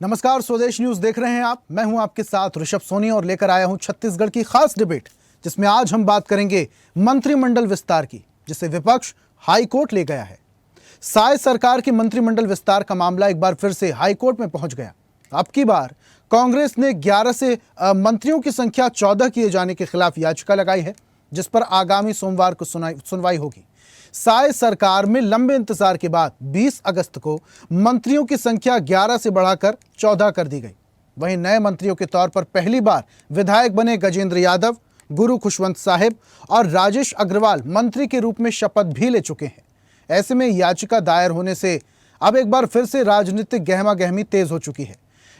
नमस्कार, स्वदेश न्यूज देख रहे हैं आप। मैं हूं आपके साथ ऋषभ सोनी और लेकर आया हूं छत्तीसगढ़ की खास डिबेट, जिसमें आज हम बात करेंगे मंत्रिमंडल विस्तार की, जिसे विपक्ष हाई कोर्ट ले गया है। साय सरकार के मंत्रिमंडल विस्तार का मामला एक बार फिर से हाई कोर्ट में पहुंच गया। अब की बार कांग्रेस ने 11 से मंत्रियों की संख्या 14 किए जाने के खिलाफ याचिका लगाई है, जिस पर आगामी सोमवार को सुनवाई होगी। साय सरकार में लंबे इंतजार के बाद 20 अगस्त को मंत्रियों की संख्या 11 से बढ़ाकर 14 कर दी गई। वहीं नए मंत्रियों के तौर पर पहली बार विधायक बने गजेंद्र यादव, गुरु खुशवंत साहिब और राजेश अग्रवाल मंत्री के रूप में शपथ भी ले चुके हैं। ऐसे में याचिका दायर होने से अब एक बार फिर से राजनीतिक गहमागहमी तेज हो चुकी है।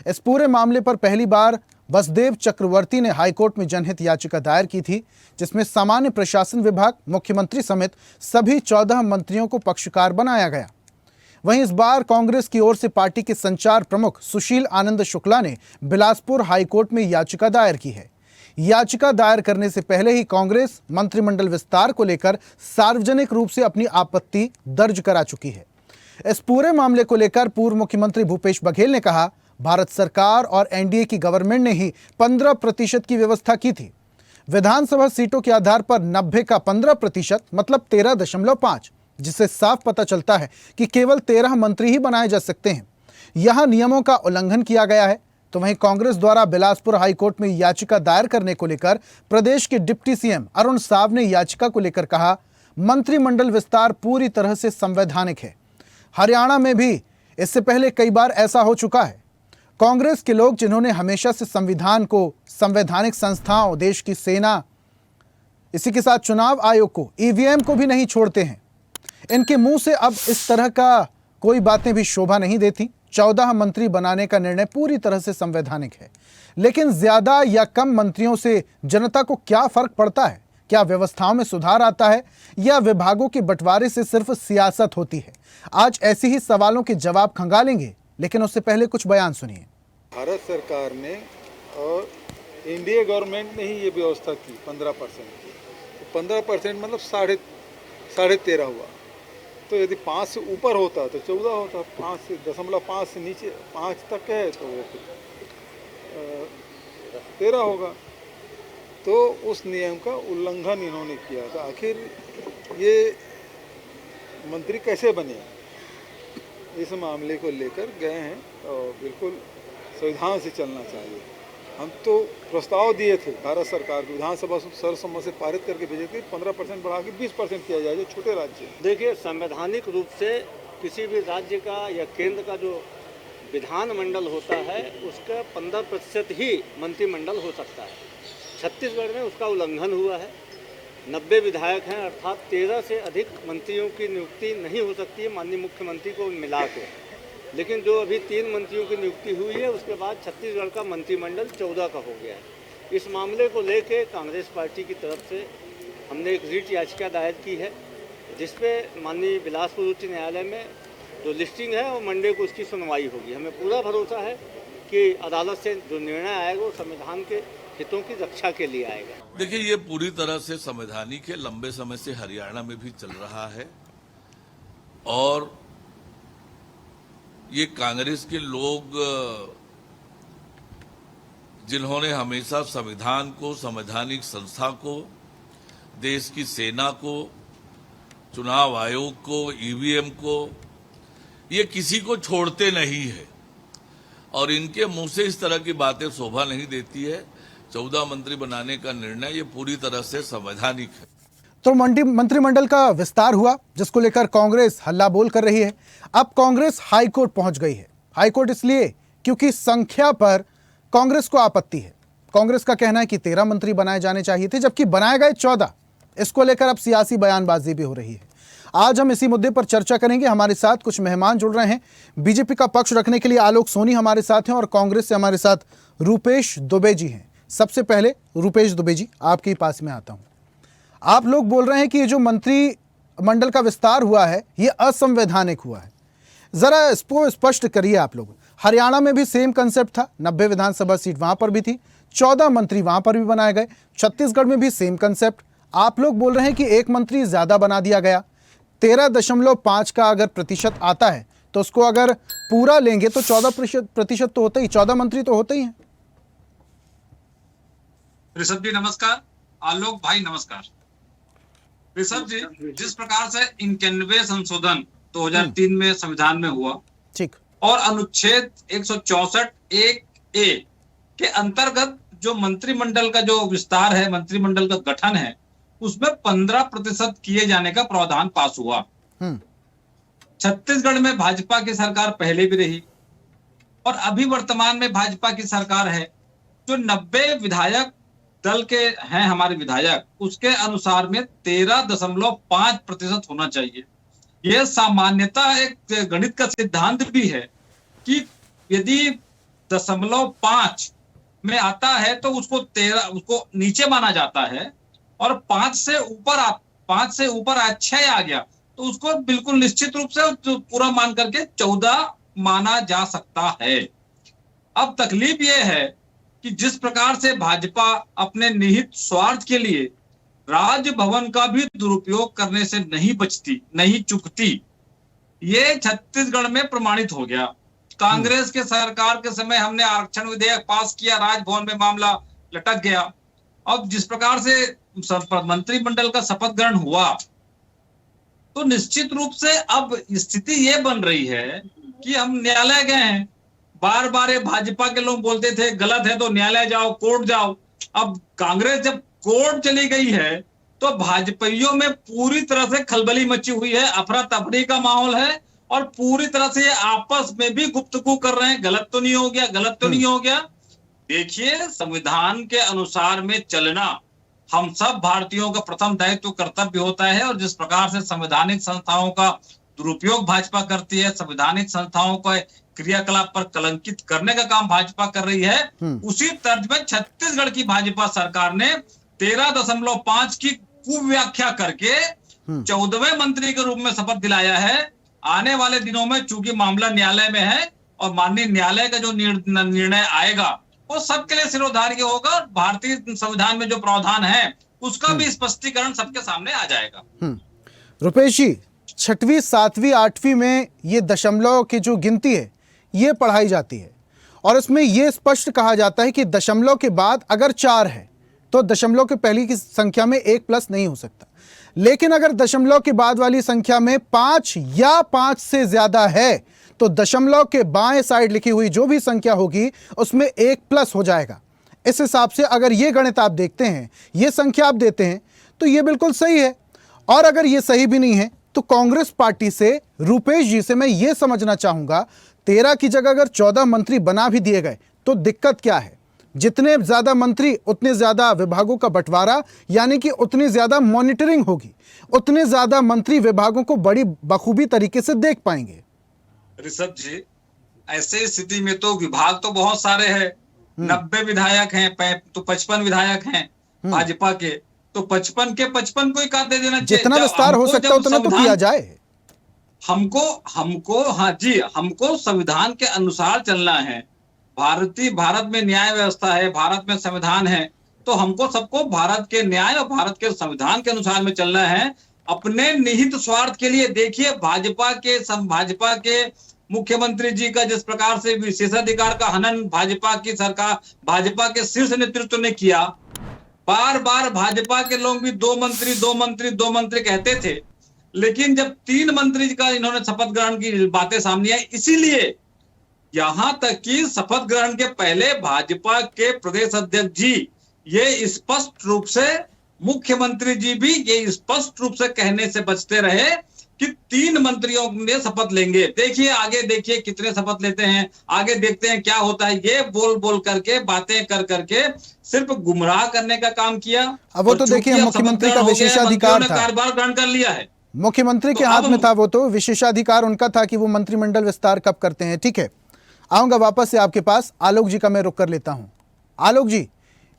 इस पूरे मामले पर पहली बार बसदेव चक्रवर्ती ने हाईकोर्ट में जनहित याचिका दायर की थी, जिसमें सामान्य प्रशासन विभाग, मुख्यमंत्री समेत सभी 14 मंत्रियों को पक्षकार बनाया गया। वहीं इस बार कांग्रेस की ओर से पार्टी के संचार प्रमुख सुशील आनंद शुक्ला ने बिलासपुर हाईकोर्ट में याचिका दायर की है। याचिका दायर करने से पहले ही कांग्रेस मंत्रिमंडल विस्तार को लेकर सार्वजनिक रूप से अपनी आपत्ति दर्ज करा चुकी है। इस पूरे मामले को लेकर पूर्व मुख्यमंत्री भूपेश बघेल ने कहा, भारत सरकार और एनडीए की गवर्नमेंट ने ही 15% की व्यवस्था की थी। विधानसभा सीटों के आधार पर 90 का 15% मतलब 13.5, जिससे साफ पता चलता है कि केवल 13 मंत्री ही बनाए जा सकते हैं। यहां नियमों का उल्लंघन किया गया है। तो वहीं कांग्रेस द्वारा बिलासपुर हाईकोर्ट में याचिका दायर करने को लेकर प्रदेश के डिप्टी सीएम अरुण साव ने याचिका को लेकर कहा, मंत्रिमंडल विस्तार पूरी तरह से संवैधानिक है। हरियाणा में भी इससे पहले कई बार ऐसा हो चुका है। कांग्रेस के लोग, जिन्होंने हमेशा से संविधान को, संवैधानिक संस्थाओं, देश की सेना, इसी के साथ चुनाव आयोग को, ईवीएम को भी नहीं छोड़ते हैं, इनके मुंह से अब इस तरह का कोई बातें भी शोभा नहीं देती। 14 मंत्री बनाने का निर्णय पूरी तरह से संवैधानिक है, लेकिन ज्यादा या कम मंत्रियों से जनता को क्या फर्क पड़ता है? क्या व्यवस्थाओं में सुधार आता है या विभागों के बंटवारे से सिर्फ सियासत होती है? आज ऐसे ही सवालों के जवाब खंगालेंगे, लेकिन उससे पहले कुछ बयान सुनिए। भारत सरकार ने और इंडिया गवर्नमेंट ने ही ये व्यवस्था की 15% की। तो 15% मतलब 13.5 हुआ। तो यदि 5 से ऊपर होता तो 14 होता। 5.5 से नीचे 5 तक है तो वो 13 होगा। तो उस नियम का उल्लंघन इन्होंने किया। तो आखिर ये मंत्री कैसे बने, इस मामले को लेकर गए हैं और बिल्कुल संविधान से चलना चाहिए। हम तो प्रस्ताव दिए थे भारत सरकार को, विधानसभा सर्वसम्मति से पारित करके भेजे थे, 15% बढ़ा के 20% किया जाए, जो छोटे राज्य हैं। देखिए, संवैधानिक रूप से किसी भी राज्य का या केंद्र का जो विधानमंडल होता है उसका 15% ही मंत्रिमंडल हो सकता है। छत्तीसगढ़ में उसका उल्लंघन हुआ है। 90 विधायक हैं, अर्थात 13 से अधिक मंत्रियों की नियुक्ति नहीं हो सकती है माननीय मुख्यमंत्री को मिला के। लेकिन जो अभी 3 मंत्रियों की नियुक्ति हुई है, उसके बाद छत्तीसगढ़ का मंत्रिमंडल 14 का हो गया है। इस मामले को लेके कांग्रेस पार्टी की तरफ से हमने एक रिट याचिका दायर की है, जिसपे माननीय बिलासपुर उच्च न्यायालय में जो लिस्टिंग है और मंडे को उसकी सुनवाई होगी। हमें पूरा भरोसा है कि अदालत से जो निर्णय आएगा वो संविधान के हितों की रक्षा के लिए आएगा। देखिए, ये पूरी तरह से संवैधानिक है, लंबे समय से हरियाणा में भी चल रहा है और ये कांग्रेस के लोग, जिन्होंने हमेशा संविधान को, संवैधानिक संस्था को, देश की सेना को, चुनाव आयोग को, ईवीएम को, ये किसी को छोड़ते नहीं है और इनके मुंह से इस तरह की बातें शोभा नहीं देती है। 14 मंत्री बनाने का निर्णय ये पूरी तरह से संवैधानिक है। तो मंत्रिमंडल का विस्तार हुआ, जिसको लेकर कांग्रेस हल्ला बोल कर रही है। अब कांग्रेस हाईकोर्ट पहुंच गई है। हाईकोर्ट इसलिए क्योंकि संख्या पर कांग्रेस को आपत्ति है। कांग्रेस का कहना है कि 13 मंत्री बनाए जाने चाहिए थे, जबकि बनाए गए 14। इसको लेकर अब सियासी बयानबाजी भी हो रही है। आज हम इसी मुद्दे पर चर्चा करेंगे। हमारे साथ कुछ मेहमान जुड़ रहे हैं। बीजेपी का पक्ष रखने के लिए आलोक सोनी हमारे साथ हैं और कांग्रेस से हमारे साथ रूपेश दुबे जी हैं। सबसे पहले रूपेश दुबे जी, आपके पास में आता हूं। आप लोग बोल रहे हैं कि ये जो मंत्रिमंडल का विस्तार हुआ है ये असंवैधानिक हुआ है। जरा इसको स्पष्ट करिए आप लोग। हरियाणा में भी सेम कंसेप्ट था, 90 विधानसभा सीट वहां पर भी थी, 14 मंत्री वहां पर भी बनाए गए। छत्तीसगढ़ में भी सेम कंसेप्ट। आप लोग बोल रहे हैं कि एक मंत्री ज्यादा बना दिया गया। 13.5 का अगर प्रतिशत आता है तो उसको अगर पूरा लेंगे तो 14% तो होते ही, 14 मंत्री तो होते ही हैं। ऋषभ जी नमस्कार। आलोक भाई नमस्कार। ऋषभ जी, जिस प्रकार से 91 संशोधन 2003 में संविधान में हुआ, ठीक, और अनुच्छेद 164(1)(a) के अंतर्गत जो मंत्रिमंडल का जो विस्तार है, मंत्रिमंडल का गठन है, उसमें 15% किए जाने का प्रावधान पास हुआ। छत्तीसगढ़ में भाजपा की सरकार पहले भी रही और अभी वर्तमान में भाजपा की सरकार है। जो 90 विधायक दल के हैं हमारे विधायक, उसके अनुसार में 13.5% होना चाहिए। यह सामान्यतः एक गणित का सिद्धांत भी है कि यदि 0.5 में आता है तो उसको नीचे माना जाता है, और 5 से ऊपर 6 आ गया तो उसको बिल्कुल निश्चित रूप से पूरा मान करके 14 माना जा सकता है। अब तकलीफ यह है कि जिस प्रकार से भाजपा अपने निहित स्वार्थ के लिए राजभवन का भी दुरुपयोग करने से नहीं बचती, नहीं चूकती, ये छत्तीसगढ़ में प्रमाणित हो गया। कांग्रेस के सरकार के समय हमने आरक्षण विधेयक पास किया, राजभवन में मामला लटक गया। अब जिस प्रकार से मंत्रिमंडल का शपथ ग्रहण हुआ तो निश्चित रूप से अब स्थिति ये बन रही है कि हम न्यायालय गए हैं, बार बार भाजपा के लोग बोलते थे गलत है तो न्यायालय जाओ, कोर्ट जाओ। अब कांग्रेस जब कोर्ट चली गई है तो भाजपाइयों में पूरी तरह से खलबली मची हुई है, अफरा तफरी का माहौल है, और पूरी तरह से ये आपस में भी गुफ्तगू कर रहे हैं, गलत तो नहीं हो गया, गलत तो नहीं हो गया। देखिए, संविधान के अनुसार में चलना हम सब भारतीयों का प्रथम दायित्व कर्तव्य होता है, और जिस प्रकार से संवैधानिक संस्थाओं का दुरुपयोग भाजपा करती है, संवैधानिक संस्थाओं का क्रियाकलाप पर कलंकित करने का काम भाजपा कर रही है, उसी तर्ज में छत्तीसगढ़ की भाजपा सरकार ने 13.5 की कुव्याख्या करके 14वें मंत्री के रूप में शपथ दिलाया है। आने वाले दिनों में चूंकि मामला न्यायालय में है और माननीय न्यायालय का जो निर्णय आएगा वो सबके लिए सिरोधार्य होगा, और भारतीय संविधान में जो प्रावधान है उसका भी स्पष्टीकरण सबके सामने आ जाएगा। रुपेश जी, 6वीं 7वीं 8वीं में ये दशमलव की जो गिनती है ये पढ़ाई जाती है, और इसमें ये स्पष्ट कहा जाता है कि दशमलव के बाद अगर 4 है तो दशमलव के पहली की संख्या में 1+ नहीं हो सकता, लेकिन अगर दशमलव के बाद वाली संख्या में 5 या 5 से ज्यादा है तो दशमलव के बाएं साइड लिखी हुई जो भी संख्या होगी उसमें 1+ हो जाएगा। इस हिसाब से अगर ये गणित आप देखते हैं, ये संख्या आप देते हैं, तो ये बिल्कुल सही है। और अगर ये सही भी नहीं है तो कांग्रेस पार्टी से रुपेश जी से मैं ये समझना चाहूंगा, 13 की जगह अगर 14 मंत्री बना भी दिए गए तो दिक्कत क्या है? जितने ज्यादा मंत्री उतने ज्यादा विभागों का बंटवारा, यानी कि उतनी ज्यादा मॉनिटरिंग होगी, उतने ज्यादा मंत्री विभागों को बड़ी बखूबी तरीके से देख पाएंगे। ऋषभ जी, ऐसे स्थिति में तो विभाग तो बहुत सारे हैं, 90 विधायक हैं तो 55 विधायक हैं भाजपा के, तो 55 के 55 को ही काट दे देना चाहिए। जितना विस्तार हो सकता है उतना तो किया जाए। हमको संविधान के अनुसार चलना है। भारत में न्याय व्यवस्था है, भारत में संविधान है, तो हमको सबको भारत के न्याय और भारत के संविधान के अनुसार में चलना है। अपने निहित स्वार्थ के लिए देखिए, भाजपा के मुख्यमंत्री जी का जिस प्रकार से विशेषाधिकार का हनन भाजपा की सरकार, भाजपा के शीर्ष नेतृत्व ने किया। बार बार भाजपा के लोग भी 2 मंत्री कहते थे, लेकिन जब 3 मंत्री का इन्होंने शपथ ग्रहण की बातें सामने आई, इसीलिए यहां तक कि शपथ ग्रहण के पहले भाजपा के प्रदेश अध्यक्ष जी ये स्पष्ट रूप से, मुख्यमंत्री जी भी ये स्पष्ट रूप से कहने से बचते रहे कि 3 मंत्रियों ने शपथ लेंगे। देखिए आगे, देखिए कितने शपथ लेते हैं, आगे देखते हैं क्या होता है। ये बोल करके, बातें कर करके सिर्फ गुमराह करने का काम किया। अब वो तो देखिए मुख्यमंत्री का विशेषाधिकार था, कार्यभार ग्रहण कर लिया है, मुख्यमंत्री के हाथ में था, वो तो विशेषाधिकार उनका था कि वो मंत्रिमंडल विस्तार कब करते हैं। ठीक है, आऊंगा वापस से आपके पास। आलोक जी का मैं रुक कर लेता हूं। आलोक जी,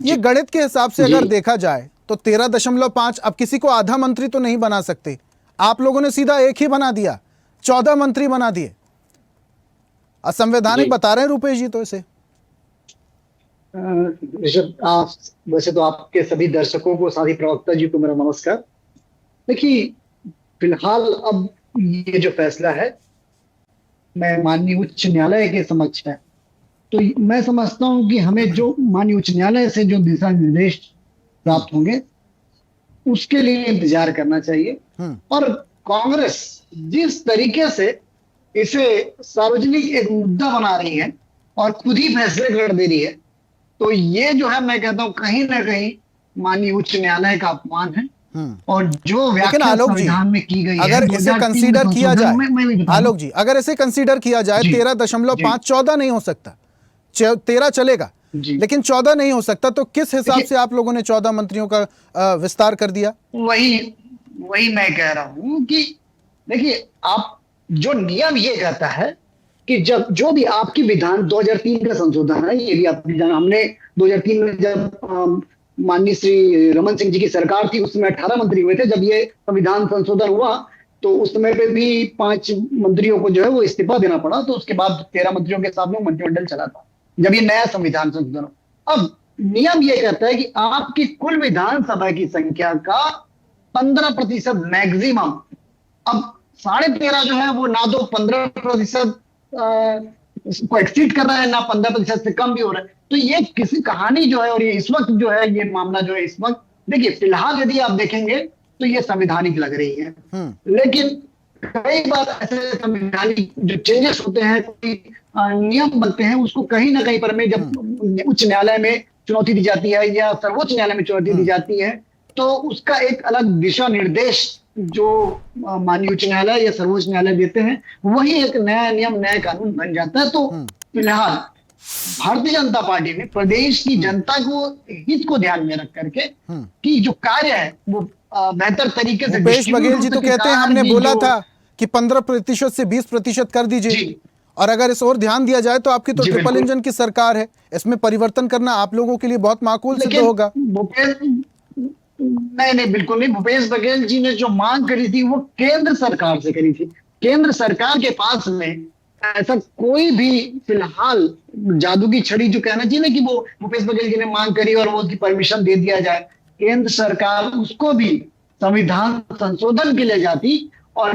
ये गणित के हिसाब से अगर देखा जाए तो 13.5, अब किसी को आधा मंत्री तो नहीं बना सकते, आप लोगों ने सीधा 1 ही बना दिया, 14 मंत्री बना दिए। असंवैधानिक बता रहे हैं रुपेश जी तो इसे। ऋषभ, वैसे तो आपके सभी दर्शकों को, साथी प्रवक्ता जी को मेरा नमस्कार। देखिए, फिलहाल अब ये जो फैसला है में माननीय उच्च न्यायालय के समक्ष है। तो मैं समझता हूं कि हमें जो माननीय उच्च न्यायालय से जो दिशा निर्देश प्राप्त होंगे उसके लिए इंतजार करना चाहिए। और कांग्रेस जिस तरीके से इसे सार्वजनिक एक मुद्दा बना रही है और खुद ही फैसले कर दे रही है, तो ये जो है मैं कहता हूं कहीं ना कहीं माननीय उच्च न्यायालय का अपमान है। और जो लेकिन व्याख्या आलोक जी, संविधान में की गई है अगर इसे 2003 कंसीडर किया संशोधन जाए, में मैं भी बता दूं। आलोक जी, अगर इसे कंसीडर किया जाए, जी, 13.5 14 नहीं हो सकता, 13 चलेगा, जी। लेकिन 14 नहीं हो सकता, तो किस हिसाब से आप लोगों ने 14 मंत्रियों का विस्तार कर दिया? वही वही मैं कह रहा हूं कि देखिए, आप जो नियम ये कहता है कि जब जो भी आपकी विधान 2003 का संशोधन है, ये भी आप जाना, हमने 2003 में जब माननीय श्री रमन सिंह जी की सरकार थी, उस समय 18 मंत्री हुए थे। जब ये संविधान संशोधन हुआ तो उस समय पे भी 5 मंत्रियों को जो है वो इस्तीफा देना पड़ा, तो उसके बाद 13 मंत्रियों के साथ में मंत्रिमंडल चला था जब ये नया संविधान संशोधन हुआ। अब नियम ये कहता है कि आपकी कुल विधानसभा की संख्या का 15% मैक्सिमम, अब 13.5 जो है वो ना तो 15% को एक्सीड कर रहा है, ना 15% से कम भी हो रहा है। तो ये किसी कहानी जो है, और ये इस वक्त जो है, ये मामला जो है इस वक्त देखिए, फिलहाल यदि आप देखेंगे तो ये संवैधानिक लग रही है। लेकिन कई बार ऐसे संवैधानिक जो चेंजेस होते हैं, कोई नियम बनते हैं, उसको कहीं ना कहीं पर में जब उच्च न्यायालय में चुनौती दी जाती है या सर्वोच्च न्यायालय में चुनौती दी जाती है, तो उसका एक अलग दिशा निर्देश जो माननीय उच्च न्यायालय या सर्वोच्च न्यायालय देते हैं, वही एक नया नियम, नया कानून बन जाता है। तो फिलहाल भारतीय जनता पार्टी ने प्रदेश की जनता को हित को ध्यान में रख करके कि जो कार्य है वो बेहतर तरीके से भूपेश बघेल जी तो कहते हैं हमने बोला था कि 15% से 20% कर दीजिए, और अगर इस ओर ध्यान दिया जाए तो आपकी तो ट्रिपल इंजन की सरकार है, इसमें परिवर्तन करना आप लोगों के लिए बहुत माकूल सिद्ध होगा। नहीं, बिल्कुल नहीं। भूपेश बघेल जी ने जो मांग करी थी वो केंद्र सरकार से करी थी। केंद्र सरकार के पास में ऐसा कोई भी फिलहाल जादू की छड़ी जो कहना चाहिए ना कि वो भूपेश बघेल जी ने मांग करी और वो उसकी परमिशन दे दिया जाए, केंद्र सरकार उसको भी संविधान संशोधन के लिए जाती। और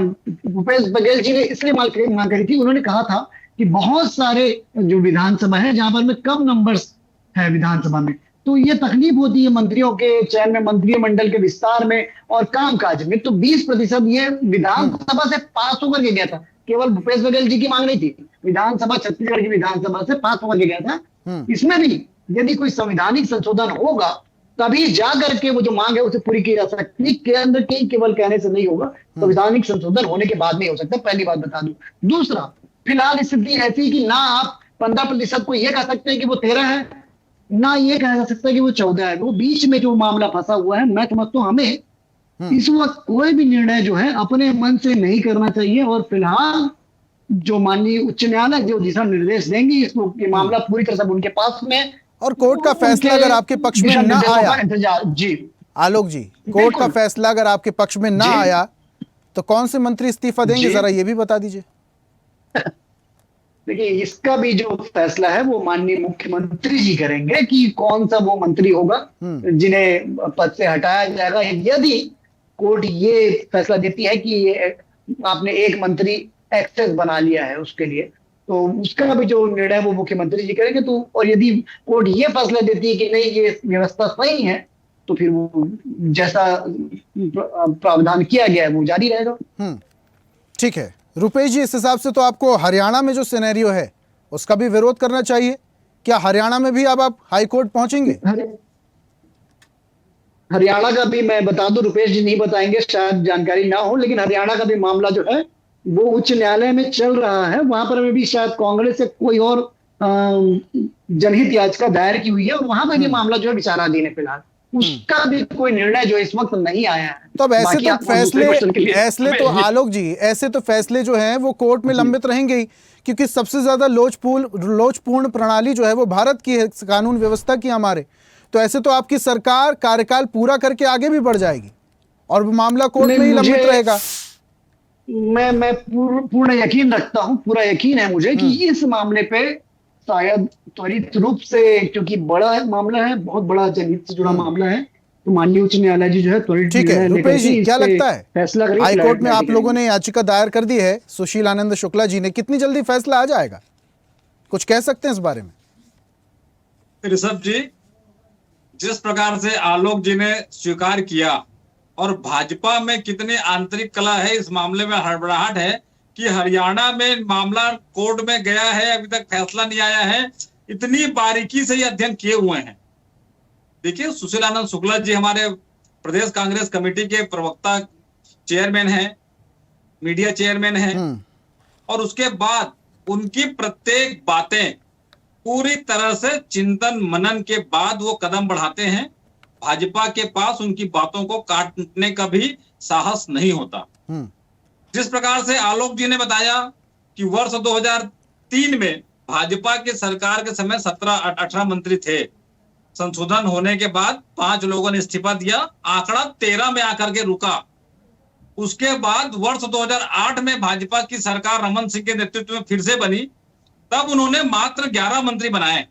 भूपेश बघेल जी ने इसलिए मांग करी थी, उन्होंने कहा था कि बहुत सारे जो विधानसभा है जहां पर में कम नंबर्स है विधानसभा में, तो ये तकलीफ होती है मंत्रियों के चयन में, मंत्रिमंडल के विस्तार में और कामकाज में। तो 20% ये विधानसभा से पास होकर के गया था, केवल भूपेश बघेल जी की मांग नहीं थी, विधानसभा, छत्तीसगढ़ की विधानसभा से पास होकर के गया था। इसमें भी यदि कोई संवैधानिक संशोधन होगा तभी जाकर के वो जो मांग है उसे पूरी की जा सकती है, केंद्र के केवल कहने से नहीं होगा, संवैधानिक संशोधन होने के बाद नहीं हो सकता, पहली बात बता दूं। दूसरा, फिलहाल स्थिति ऐसी कि ना आप 15% को यह कह सकते हैं कि वो 13 है, ना ये कहा जा सकता है कि वो 14 है, वो बीच में जो मामला फंसा हुआ है। मैं समझता हूं हमें इस वक्त कोई भी निर्णय जो है अपने मन से नहीं करना चाहिए, और फिलहाल जो माननीय उच्च न्यायालय जो दिशा निर्देश देंगे इसको, ये मामला पूरी तरह से उनके पास में, और कोर्ट का फैसला अगर आपके पक्ष में ना आया, जी आलोक जी, कोर्ट का फैसला अगर आपके पक्ष में ना आया तो कौन से मंत्री इस्तीफा देंगे, जरा ये भी बता दीजिए। देखिए, इसका भी जो फैसला है वो माननीय मुख्यमंत्री जी करेंगे कि कौन सा वो मंत्री होगा जिन्हें पद से हटाया जाएगा। यदि कोर्ट ये फैसला देती है कि ये आपने एक मंत्री एक्सेस बना लिया है उसके लिए, तो उसका भी जो निर्णय वो मुख्यमंत्री जी करेंगे। तो और यदि कोर्ट ये फैसला देती है कि नहीं ये व्यवस्था सही है, तो फिर वो जैसा प्रावधान किया गया है वो जारी रहेगा। ठीक है रुपेश जी, इस हिसाब से तो आपको हरियाणा में जो सिनेरियो है उसका भी विरोध करना चाहिए। क्या हरियाणा में भी अब आप हाई कोर्ट पहुंचेंगे? हरियाणा का भी मैं बता दूं, रुपेश जी नहीं बताएंगे, शायद जानकारी ना हो, लेकिन हरियाणा का भी मामला जो है वो उच्च न्यायालय में चल रहा है। वहां पर भी शायद कांग्रेस से कोई और जनहित याचिका दायर की हुई है, और वहां पर भी मामला जो है विचाराधीन है फिलहाल। उसका भी कोई निर्णय जो इस वक्त नहीं आया है। तो अब ऐसे तो फैसले तो आलोक जी, ऐसे तो फैसले जो हैं वो कोर्ट में लंबित रहेंगे ही, क्योंकि सबसे ज्यादा लोचपूर्ण प्रणाली जो है वो भारत की है, कानून व्यवस्था की हमारे। तो ऐसे तो आपकी सरकार कार्यकाल पूरा करके आगे भी बढ़ जाएगी और मामला कोर्ट में ही लंबित रहेगा। मैं पूर्ण यकीन रखता हूं, पूरा यकीन है मुझे कि इस मामले पे शायद त्वरित रूप से, क्योंकि बड़ा मामला है, बहुत बड़ा जनहित से जुड़ा मामला है, तो माननीय उच्च न्यायालय जी जो है त्वरित ठीक है, निर्णय लेकर रुपेश के जी, इस क्या पे लगता है फैसला करेंगे, हाई कोर्ट में आप क्लैरिटी लोगों करेंगे। ने याचिका दायर कर दी है सुशील आनंद शुक्ला जी ने, कितनी जल्दी फैसला आ जाएगा, कुछ कह सकते हैं इस बारे में? ऋषभ जी, जिस प्रकार से आलोक जी ने स्वीकार किया और भाजपा में कितनी आंतरिक कला है, इस मामले में हड़बड़ाहट है कि हरियाणा में मामला कोर्ट में गया है, अभी तक फैसला नहीं आया है, इतनी बारीकी से ये अध्ययन किए हुए हैं। देखिए, सुशील आनंद शुक्ला जी हमारे प्रदेश कांग्रेस कमेटी के प्रवक्ता चेयरमैन हैं, मीडिया चेयरमैन हैं, और उसके बाद उनकी प्रत्येक बातें पूरी तरह से चिंतन मनन के बाद वो कदम बढ़ाते हैं। भाजपा के पास उनकी बातों को काटने का भी साहस नहीं होता। जिस प्रकार से आलोक जी ने बताया कि वर्ष 2003 में भाजपा की सरकार के समय 17-18 मंत्री थे, संशोधन होने के बाद 5 लोगों ने इस्तीफा दिया, आंकड़ा 13 में आकर के रुका। उसके बाद वर्ष 2008 में भाजपा की सरकार रमन सिंह के नेतृत्व में फिर से बनी, तब उन्होंने मात्र 11 मंत्री बनाए,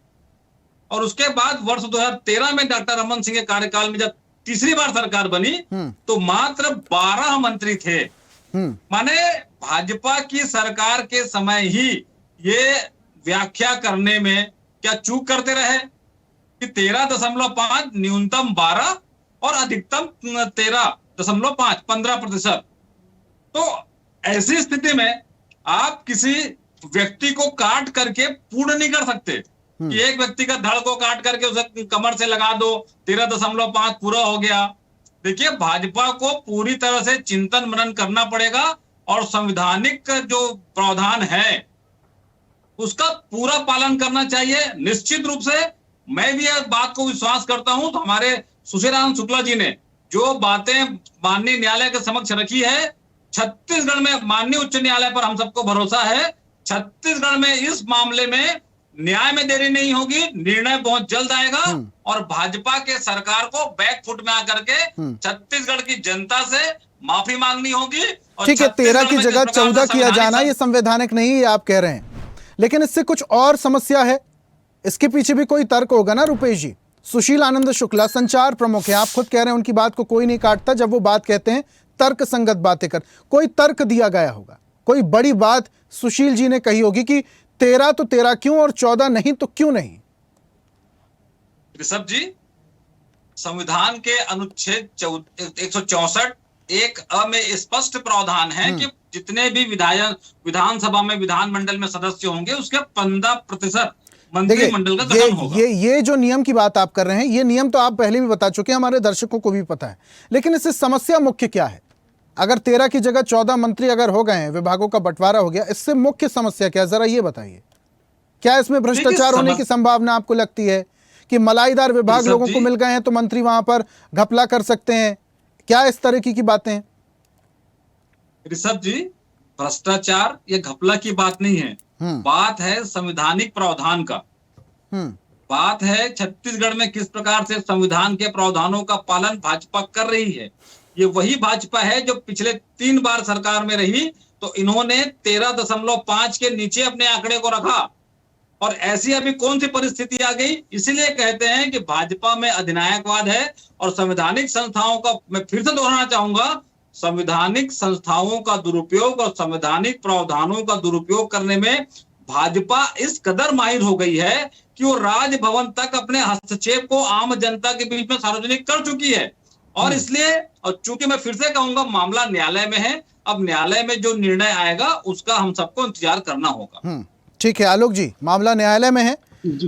और उसके बाद वर्ष 2013 में डॉक्टर रमन सिंह के कार्यकाल में जब तीसरी बार सरकार बनी तो मात्र 12 मंत्री थे। माने भाजपा की सरकार के समय ही ये व्याख्या करने में क्या चूक करते रहे कि 13.5, न्यूनतम 12 और अधिकतम 13.5, 15%। तो ऐसी स्थिति में आप किसी व्यक्ति को काट करके पूर्ण नहीं कर सकते कि एक व्यक्ति का धड़ को काट करके उसे कमर से लगा दो, 13.5 पूरा हो गया। देखिए, भाजपा को पूरी तरह से चिंतन मनन करना पड़ेगा और संवैधानिक जो प्रावधान है उसका पूरा पालन करना चाहिए। निश्चित रूप से मैं भी इस बात को विश्वास करता हूं, तो हमारे सुशील आनंद शुक्ला जी ने जो बातें माननीय न्यायालय के समक्ष रखी है, छत्तीसगढ़ में माननीय उच्च न्यायालय पर हम सबको भरोसा है, छत्तीसगढ़ में इस मामले में न्याय में देरी नहीं होगी, निर्णय बहुत जल्द आएगा और भाजपा के सरकार को बैकफुट में आकर के छत्तीसगढ़ की जनता से माफी मांगनी होगी। और ठीक है, 13 की जगह 14 किया जाना ये संवैधानिक नहीं है आप कह रहे हैं, लेकिन इससे कुछ और समस्या है, इसके पीछे भी कोई तर्क होगा ना रुपेश जी? सुशील आनंद शुक्ला संचार प्रमुख है, आप खुद कह रहे हैं उनकी बात को कोई नहीं काटता जब वो बात कहते हैं तर्क संगत बातें कर, कोई तर्क दिया गया होगा, कोई बड़ी बात सुशील जी ने कही होगी कि 13 तो 13 क्यों और 14 नहीं तो क्यों नहीं? ऋषभ जी, संविधान के अनुच्छेद 164 एक अ में स्पष्ट प्रावधान है कि जितने भी विधानसभा में विधानमंडल में सदस्य होंगे उसके 15% मंत्रिमंडल का गठन होगा। ये जो नियम की बात आप कर रहे हैं, ये नियम तो आप पहले भी बता चुके हैं, हमारे दर्शकों को भी पता है, लेकिन इससे समस्या मुख्य क्या है? अगर 13 की जगह 14 मंत्री अगर हो गए हैं, विभागों का बंटवारा हो गया, इससे मुख्य समस्या क्या है, जरा ये बताइए। क्या इसमें भ्रष्टाचार होने की संभावना आपको लगती है कि मलाईदार विभाग लोगों को मिल गए हैं तो मंत्री वहां पर घपला कर सकते हैं? क्या इस तरह की बातें हैं? ऋषभ जी, भ्रष्टाचार ये घपला की बात नहीं है, बात है संवैधानिक प्रावधान का। बात है छत्तीसगढ़ में किस प्रकार से संविधान के प्रावधानों का पालन भाजपा कर रही है। ये वही भाजपा है जो पिछले 3 बार सरकार में रही तो इन्होंने 13.5 के नीचे अपने आंकड़े को रखा, और ऐसी अभी कौन सी परिस्थिति आ गई? इसीलिए कहते हैं कि भाजपा में अधिनायकवाद है। और संवैधानिक संस्थाओं का मैं फिर से दोहराना चाहूंगा, संवैधानिक संस्थाओं का दुरुपयोग और संवैधानिक प्रावधानों का दुरुपयोग करने में भाजपा इस कदर माहिर हो गई है कि वो राजभवन तक अपने हस्तक्षेप को आम जनता के बीच में सार्वजनिक कर चुकी है। और इसलिए, और चूंकि मैं फिर से कहूंगा, मामला न्यायालय में है, अब न्यायालय में जो निर्णय आएगा उसका हम सबको इंतजार करना होगा। ठीक है आलोक जी, मामला न्यायालय में है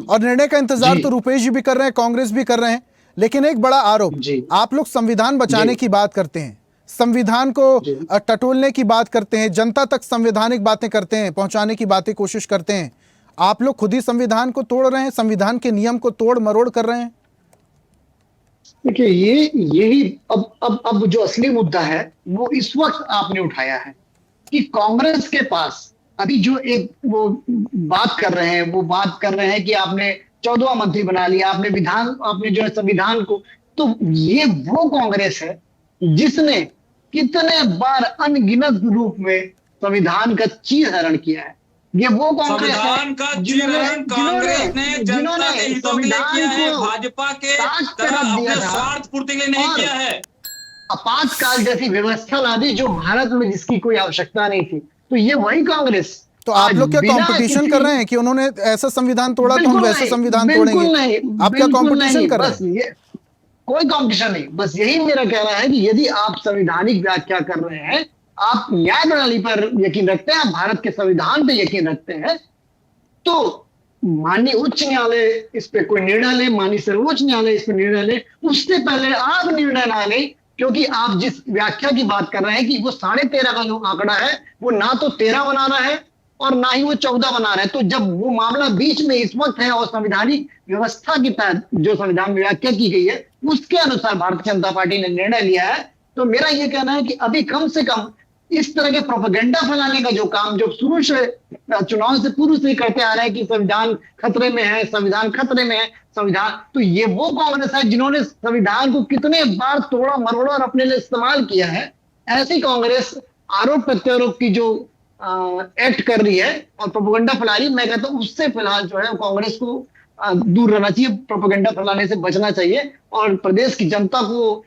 और निर्णय का इंतजार तो रुपेश जी भी कर रहे हैं, कांग्रेस भी कर रहे हैं, लेकिन एक बड़ा आरोप, आप लोग संविधान बचाने की बात करते हैं, संविधान को टटोलने की बात करते हैं, जनता तक संवैधानिक बातें करते हैं, पहुंचाने की बातें कोशिश करते हैं। आप लोग खुद ही संविधान को तोड़ रहे हैं, संविधान के नियम को तोड़ मरोड़ कर रहे हैं। देखिए, यही अब जो असली मुद्दा है वो इस वक्त आपने उठाया है कि कांग्रेस के पास अभी जो एक वो बात कर रहे हैं, वो बात कर रहे हैं कि आपने 14 मंत्री बना लिया, आपने जो है संविधान को, तो ये वो कांग्रेस है जिसने कितने बार अनगिनत रूप में संविधान का चीरहरण किया है। ये वो कांग्रेस है संविधान का चीरहरण कांग्रेस ने जनता के हितों के लिए किया है, भाजपा के तरह अपने स्वार्थ पूर्ति के लिए नहीं किया है। आपातकाल जैसी व्यवस्था ला दी जो भारत में जिसकी कोई आवश्यकता नहीं थी। तो ये वही कांग्रेस। तो आप लोग क्या कंपटीशन कर रहे हैं कि उन्होंने ऐसा संविधान तोड़ा तो हम वैसे संविधान तोड़ेंगे? आप क्या कंपटीशन कर रहे हैं? कोई कंपटीशन नहीं, बस यही मेरा कहना है कि यदि आप संवैधानिक व्याख्या कर रहे हैं, आप न्याय प्रणाली पर यकीन रखते हैं, आप भारत के संविधान पे यकीन रखते हैं, तो माननीय उच्च न्यायालय इस पे कोई निर्णय ले, माननीय सर्वोच्च न्यायालय इस पे निर्णय ले, उससे पहले आप निर्णय ना लें। क्योंकि आप जिस व्याख्या की बात कर रहे हैं कि वो 13.5 का जो आंकड़ा है वो ना तो 13 बना रहा है और ना ही वो 14 बना रहा है। तो जब वो मामला बीच में इस वक्त है और संवैधानिक व्यवस्था के तहत जो संविधान में व्याख्या की गई है उसके अनुसार भारतीय जनता पार्टी ने निर्णय लिया है, तो मेरा ये कहना है कि अभी कम से कम इस तरह के प्रोपेगेंडा फैलाने का जो काम जो शुरू से चुनाव से पूर्व से करते आ रहे हैं कि संविधान खतरे में है, संविधान खतरे में है, संविधान, तो ये वो कांग्रेस है जिन्होंने संविधान को कितने बार तोड़ा मरोड़ा और अपने लिए इस्तेमाल किया है। ऐसी कांग्रेस आरोप प्रत्यारोप की जो एक्ट कर रही है और प्रोपेगेंडा फैला रही है, मैं कहता हूं उससे फिलहाल जो है कांग्रेस को दूर रहना चाहिए, प्रोपेगेंडा फैलाने से बचना चाहिए और प्रदेश की जनता को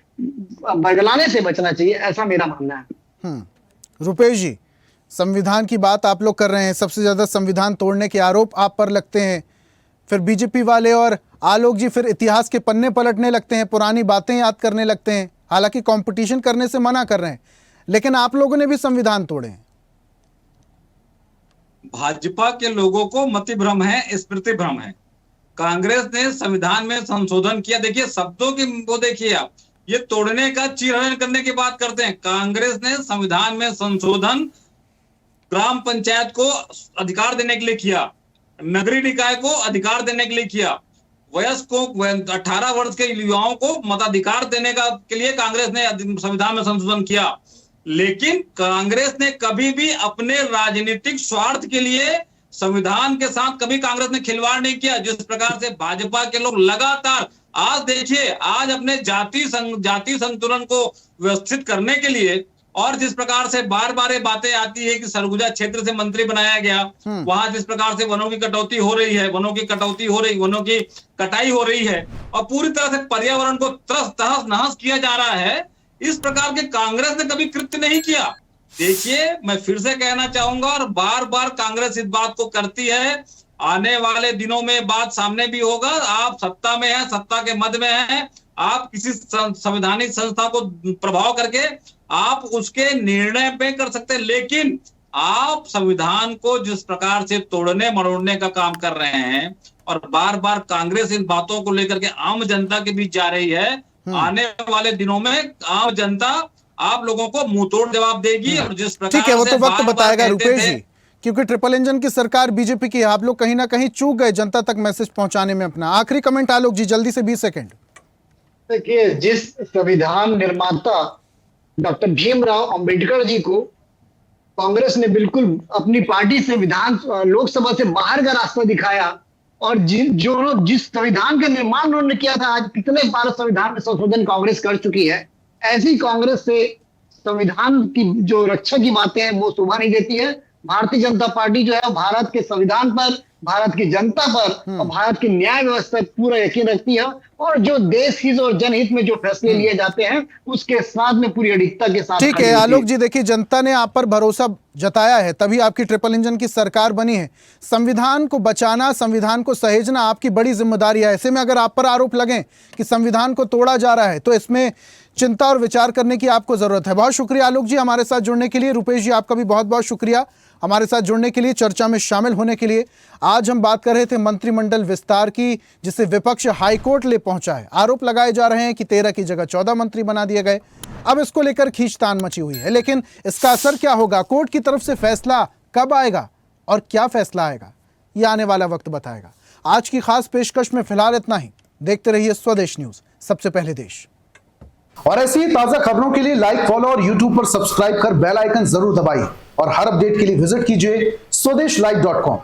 बदलाने से बचना चाहिए, ऐसा मेरा मानना है। रुपेश जी, संविधान की बात आप लोग कर रहे हैं, सबसे ज्यादा संविधान तोड़ने के आरोप आप पर लगते हैं, फिर बीजेपी वाले और आलोक जी फिर इतिहास के पन्ने पलटने लगते हैं, पुरानी बातें याद करने लगते हैं। हालांकि कंपटीशन करने से मना कर रहे हैं, लेकिन आप लोगों ने भी संविधान तोड़े हैं। भाजपा के लोगों को मति भ्रम है, स्मृति भ्रम है। कांग्रेस ने संविधान में संशोधन किया। देखिए शब्दों की वो देखिए आप, ये तोड़ने का चीरहरण करने की बात करते हैं। कांग्रेस ने संविधान में संशोधन ग्राम पंचायत को अधिकार देने के लिए किया, नगरीय निकाय को अधिकार देने के लिए किया, वयस्कों 18 वर्ष के युवाओं को मताधिकार देने के लिए कांग्रेस ने संविधान में संशोधन किया। लेकिन कांग्रेस ने कभी भी अपने राजनीतिक स्वार्थ के लिए संविधान के साथ कभी कांग्रेस ने खिलवाड़ नहीं किया। जिस प्रकार से भाजपा के लोग लगातार आज देखिए, आज अपने जाति संतुलन को व्यवस्थित करने के लिए और जिस प्रकार से बार बार ये बातें आती है कि सरगुजा क्षेत्र से मंत्री बनाया गया, वहां जिस प्रकार से वनों की कटौती हो रही है, वनों की कटाई हो रही है और पूरी तरह से पर्यावरण को तहस नहस किया जा रहा है, इस प्रकार के कांग्रेस ने कभी कृत्य नहीं किया। देखिए मैं फिर से कहना चाहूंगा और बार बार कांग्रेस इस बात को करती है, आने वाले दिनों में बात सामने भी होगा। आप सत्ता में हैं, सत्ता के मध्य में हैं, आप किसी संवैधानिक संस्था को प्रभाव करके आप उसके निर्णय पे कर सकते हैं, लेकिन आप संविधान को जिस प्रकार से तोड़ने मरोड़ने का काम कर रहे हैं और बार बार कांग्रेस इन बातों को लेकर के आम जनता के बीच जा रही है, आने वाले दिनों में आम जनता आप लोगों को मुंह तोड़ जवाब देगी। और जिस प्रकार ठीक है, वो तो वक्त बताएगा रुपेश जी, क्योंकि ट्रिपल इंजन की सरकार बीजेपी की है, आप लोग कहीं ना कहीं चूक गए जनता तक मैसेज पहुंचाने में अपना। आखिरी कमेंट आलोक जी, जल्दी से 20 सेकंड। देखिए, जिस संविधान निर्माता डॉक्टर भीमराव अंबेडकर जी को कांग्रेस ने बिल्कुल अपनी पार्टी से लोकसभा से बाहर का रास्ता दिखाया और जिस संविधान का निर्माण उन्होंने किया था, आज कितने बार संविधान में संशोधन कांग्रेस कर चुकी है, ऐसी कांग्रेस से संविधान की जो रक्षा की बातें हैं वो शोभा नहीं देती है। भारतीय जनता पार्टी जो है भारत के संविधान पर, भारत की जनता पर और भारत की न्याय व्यवस्था पूरा यकीन रखती है और जो देश हित और जनहित में जो फैसले लिए जाते हैं उसके साथ में पूरी अडिगता के साथ। ठीक है आलोक जी, देखिए जनता ने आप पर भरोसा जताया है, तभी आपकी ट्रिपल इंजन की सरकार बनी है। संविधान को बचाना, संविधान को सहेजना आपकी बड़ी जिम्मेदारी है। ऐसे में अगर आप पर आरोप लगे कि संविधान को तोड़ा जा रहा है तो इसमें चिंता और विचार करने की आपको जरूरत है। बहुत शुक्रिया आलोक जी हमारे साथ जुड़ने के लिए। रुपेश जी आपका भी बहुत बहुत शुक्रिया हमारे साथ जुड़ने के लिए, चर्चा में शामिल होने के लिए। आज हम बात कर रहे थे मंत्रिमंडल विस्तार की, जिसे विपक्ष हाईकोर्ट ले पहुंचा है। आरोप लगाए जा रहे हैं कि 13 की जगह 14 मंत्री बना दिए गए। अब इसको लेकर खींचतान मची हुई है, लेकिन इसका असर क्या होगा, कोर्ट की तरफ से फैसला कब आएगा और क्या फैसला आएगा, यह आने वाला वक्त बताएगा। आज की खास पेशकश में फिलहाल इतना ही। देखते रहिए स्वदेश न्यूज, सबसे पहले देश। और ऐसी ही ताजा खबरों के लिए लाइक, फॉलो और यूट्यूब पर सब्सक्राइब कर बेल आइकन जरूर दबाइए और हर अपडेट के लिए विजिट कीजिए स्वदेशलाइव.com।